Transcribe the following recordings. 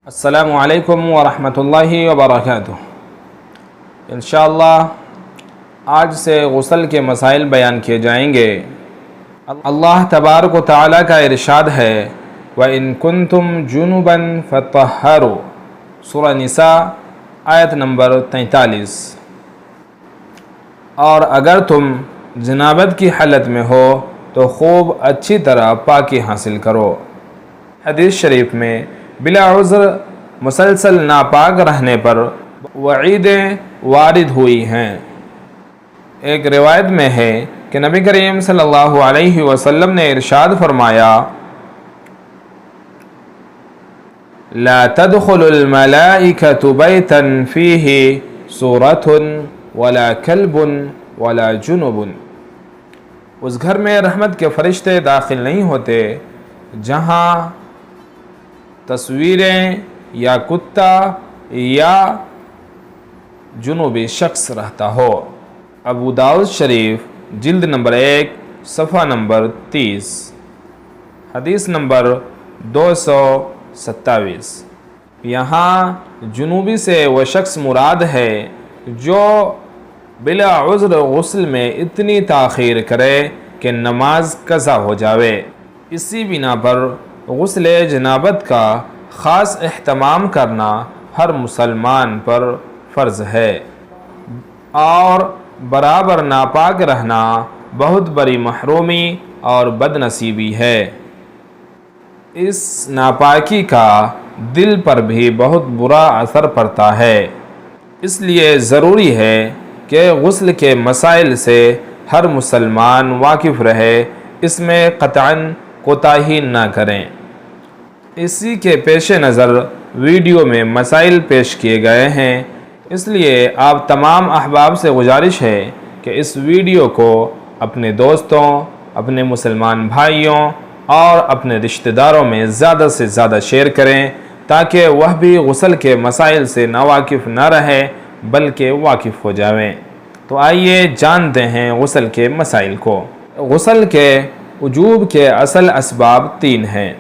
السلام علیکم ورحمۃ اللہ وبرکاتہ۔ انشاءاللہ آج سے غسل کے مسائل بیان کیے جائیں گے۔ اللہ تبارک و تعالیٰ کا ارشاد ہے وَإِن كُنتُمْ جُنُبًا فَطَهَّرُوا، سورہ نساء آیت نمبر 43۔ اور اگر تم جنابت کی حالت میں ہو تو خوب اچھی طرح پاکی حاصل کرو۔ حدیث شریف میں بلا عذر مسلسل ناپاک رہنے پر وعیدیں وارد ہوئی ہیں۔ ایک روایت میں ہے کہ نبی کریم صلی اللہ علیہ وسلم نے ارشاد فرمایا لا تدخل الملائکۃ بیتا فیہ صورۃ ولا کلب ولا جنب، اس گھر میں رحمت کے فرشتے داخل نہیں ہوتے جہاں تصویریں یا کتا یا جنوبی شخص رہتا ہو۔ ابو داؤد شریف جلد نمبر 1 صفحہ نمبر 30، حدیث نمبر 227۔ یہاں جنوبی سے وہ شخص مراد ہے جو بلا عذر غسل میں اتنی تاخیر کرے کہ نماز قضا ہو جاوے۔ اسی بنا پر غسل جنابت کا خاص اہتمام کرنا ہر مسلمان پر فرض ہے، اور برابر ناپاک رہنا بہت بڑی محرومی اور بد نصیبی ہے۔ اس ناپاکی کا دل پر بھی بہت برا اثر پڑتا ہے، اس لیے ضروری ہے کہ غسل کے مسائل سے ہر مسلمان واقف رہے، اس میں قطعاً کوتاہی نہ کریں۔ اسی کے پیش نظر ویڈیو میں مسائل پیش کیے گئے ہیں، اس لیے آپ تمام احباب سے گزارش ہے کہ اس ویڈیو کو اپنے دوستوں، اپنے مسلمان بھائیوں اور اپنے رشتہ داروں میں زیادہ سے زیادہ شیئر کریں تاکہ وہ بھی غسل کے مسائل سے ناواقف نہ رہے بلکہ واقف ہو جائیں۔ تو آئیے جانتے ہیں غسل کے مسائل کو۔ غسل کے وجوب کے اصل اسباب 3 ہیں۔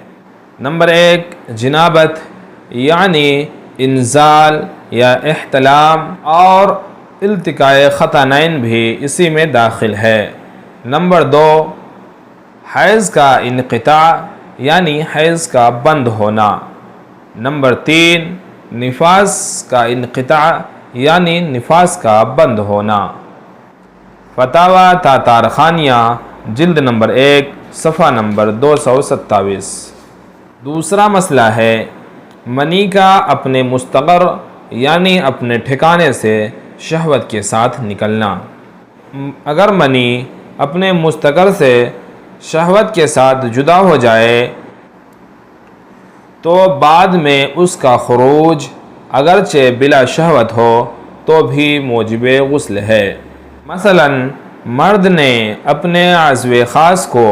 نمبر 1 جنابت، یعنی انزال یا احتلام، اور التقاء خطانین بھی اسی میں داخل ہے۔ نمبر 2 حیض کا انقطاع، یعنی حیض کا بند ہونا۔ نمبر 3 نفاس کا انقطاع، یعنی نفاس کا بند ہونا۔ فتاوی تاتارخانیہ جلد نمبر 1 صفحہ نمبر 227۔ دوسرا مسئلہ ہے منی کا اپنے مستقر یعنی اپنے ٹھکانے سے شہوت کے ساتھ نکلنا۔ اگر منی اپنے مستقر سے شہوت کے ساتھ جدا ہو جائے تو بعد میں اس کا خروج اگرچہ بلا شہوت ہو تو بھی موجب غسل ہے۔ مثلا مرد نے اپنے عضو خاص کو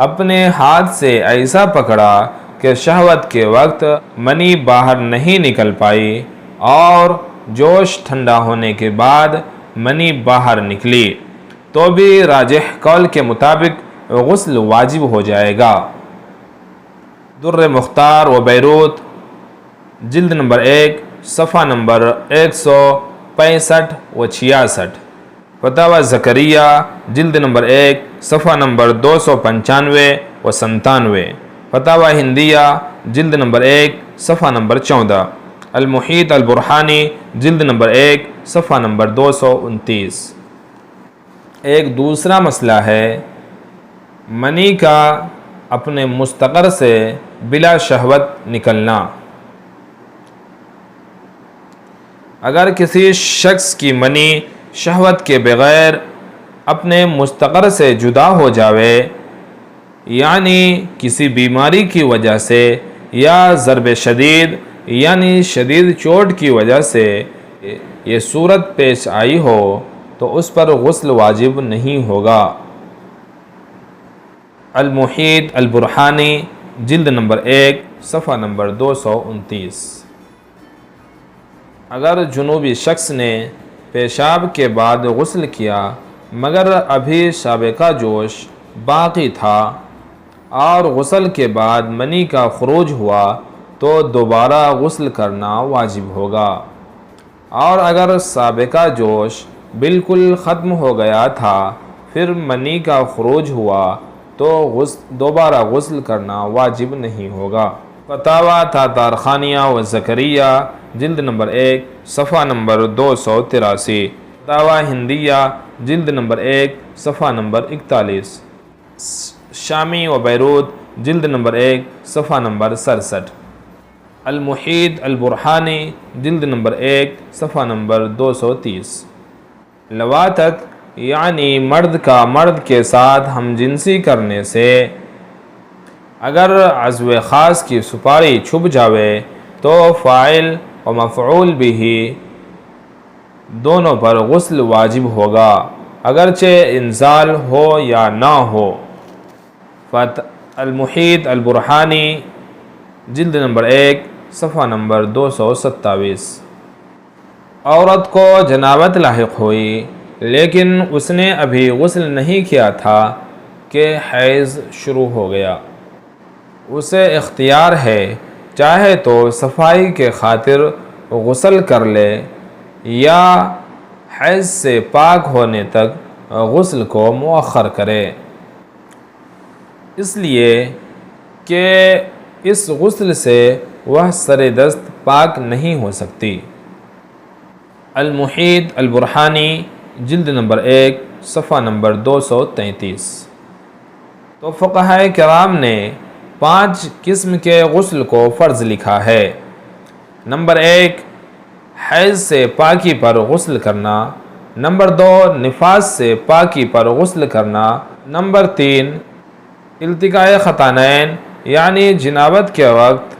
اپنے ہاتھ سے ایسا پکڑا کہ شہوت کے وقت منی باہر نہیں نکل پائی اور جوش ٹھنڈا ہونے کے بعد منی باہر نکلی تو بھی راجح قول کے مطابق غسل واجب ہو جائے گا۔ در مختار و بیروت جلد نمبر 1 صفحہ نمبر 165 و 66۔ فتاوی زکریہ جلد نمبر 1 صفحہ نمبر 295 و 97۔ فتاوی ہندیہ جلد نمبر 1 صفحہ نمبر 14۔ المحیط البرہانی جلد نمبر 1 صفحہ نمبر 229۔ ایک دوسرا مسئلہ ہے منی کا اپنے مستقر سے بلا شہوت نکلنا۔ اگر کسی شخص کی منی شہوت کے بغیر اپنے مستقر سے جدا ہو جاوے، یعنی کسی بیماری کی وجہ سے یا ضرب شدید یعنی شدید چوٹ کی وجہ سے یہ صورت پیش آئی ہو تو اس پر غسل واجب نہیں ہوگا۔ المحیط البرہانی جلد نمبر 1 صفحہ نمبر 229۔ اگر جنوبی شخص نے پیشاب کے بعد غسل کیا مگر ابھی سابقہ جوش باقی تھا اور غسل کے بعد منی کا خروج ہوا تو دوبارہ غسل کرنا واجب ہوگا، اور اگر سابقہ جوش بالکل ختم ہو گیا تھا پھر منی کا خروج ہوا تو دوبارہ غسل کرنا واجب نہیں ہوگا۔ فتاویٰ تاتارخانیہ و زکریہ جلد نمبر 1 صفحہ نمبر 283، فتاویٰ ہندیہ جلد نمبر 1 صفحہ نمبر 41، شامی و بیروت جلد نمبر 1 صفحہ نمبر 67، المحیط البرہانی جلد نمبر 1 صفحہ نمبر 230۔ لواطت یعنی مرد کا مرد کے ساتھ ہم جنسی کرنے سے اگر عضو خاص کی سپاری چھپ جاوے تو فاعل و مفعول بھی دونوں پر غسل واجب ہوگا، اگرچہ انزال ہو یا نہ ہو۔ المحیط البرہانی جلد نمبر 1 صفحہ نمبر 227۔ عورت کو جنابت لاحق ہوئی لیکن اس نے ابھی غسل نہیں کیا تھا کہ حیض شروع ہو گیا، اسے اختیار ہے چاہے تو صفائی کے خاطر غسل کر لے یا حیض سے پاک ہونے تک غسل کو مؤخر کرے، اس لیے کہ اس غسل سے وہ سر دست پاک نہیں ہو سکتی۔ المحیط البرہانی جلد نمبر 1 صفحہ نمبر 233۔ تو فقہاء کرام نے 5 قسم کے غسل کو فرض لکھا ہے۔ نمبر 1 حیض سے پاکی پر غسل کرنا، نمبر 2 نفاس سے پاکی پر غسل کرنا، نمبر 3 التقاء ختانین یعنی جنابت کے وقت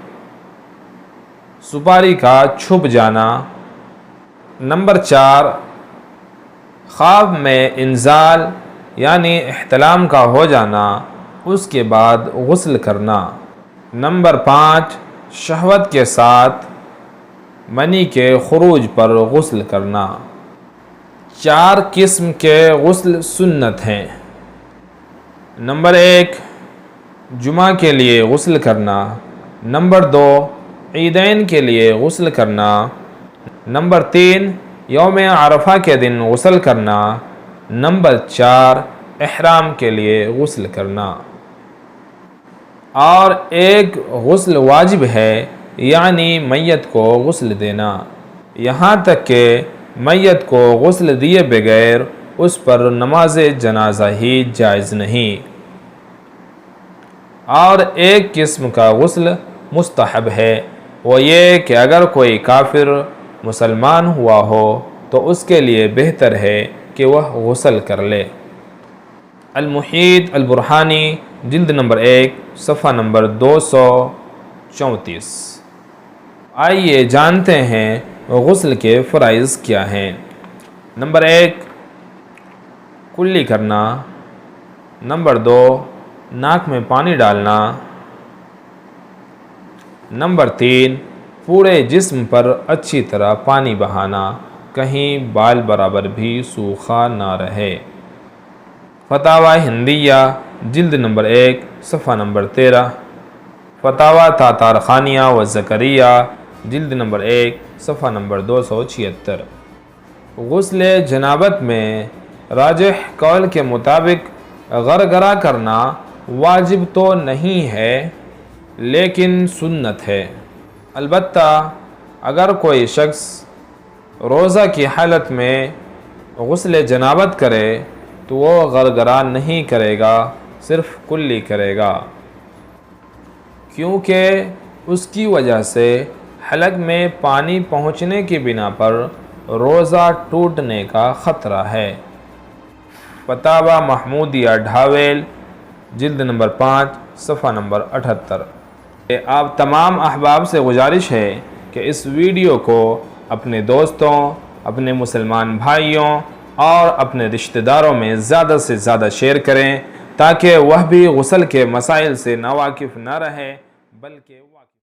سپاری کا چھپ جانا، نمبر 4 خواب میں انزال یعنی احتلام کا ہو جانا اس کے بعد غسل کرنا، نمبر 5 شہوت کے ساتھ منی کے خروج پر غسل کرنا۔ 4 قسم کے غسل سنت ہیں۔ نمبر 1 جمعہ کے لیے غسل کرنا، نمبر 2 عیدین کے لیے غسل کرنا، نمبر 3 یوم عرفہ کے دن غسل کرنا، نمبر 4 احرام کے لیے غسل کرنا۔ اور ایک غسل واجب ہے یعنی میت کو غسل دینا، یہاں تک کہ میت کو غسل دیے بغیر اس پر نماز جنازہ ہی جائز نہیں۔ اور ایک قسم کا غسل مستحب ہے، وہ یہ کہ اگر کوئی کافر مسلمان ہوا ہو تو اس کے لیے بہتر ہے کہ وہ غسل کر لے۔ المحیط البرہانی جلد نمبر 1 صفحہ نمبر 234۔ آئیے جانتے ہیں غسل کے فرائض کیا ہیں۔ نمبر 1 کلی کرنا، نمبر 2 ناک میں پانی ڈالنا، نمبر 3 پورے جسم پر اچھی طرح پانی بہانا، کہیں بال برابر بھی سوکھا نہ رہے۔ فتاویٰ ہندیہ جلد نمبر 1 صفحہ نمبر 13، فتاویٰ تاتارخانیہ و زکریہ جلد نمبر 1 صفحہ نمبر 276۔ غسل جنابت میں راجح قول کے مطابق غرغرہ کرنا واجب تو نہیں ہے لیکن سنت ہے، البتہ اگر کوئی شخص روزہ کی حالت میں غسل جنابت کرے تو وہ غرغرہ نہیں کرے گا، صرف کلی کرے گا، کیونکہ اس کی وجہ سے حلق میں پانی پہنچنے کی بنا پر روزہ ٹوٹنے کا خطرہ ہے۔ فتاویٰ محمودیہ ڈھاویل جلد نمبر 5 صفحہ نمبر 78۔ آپ تمام احباب سے گزارش ہے کہ اس ویڈیو کو اپنے دوستوں، اپنے مسلمان بھائیوں اور اپنے رشتہ داروں میں زیادہ سے زیادہ شیئر کریں تاکہ وہ بھی غسل کے مسائل سے ناواقف نہ رہے بلکہ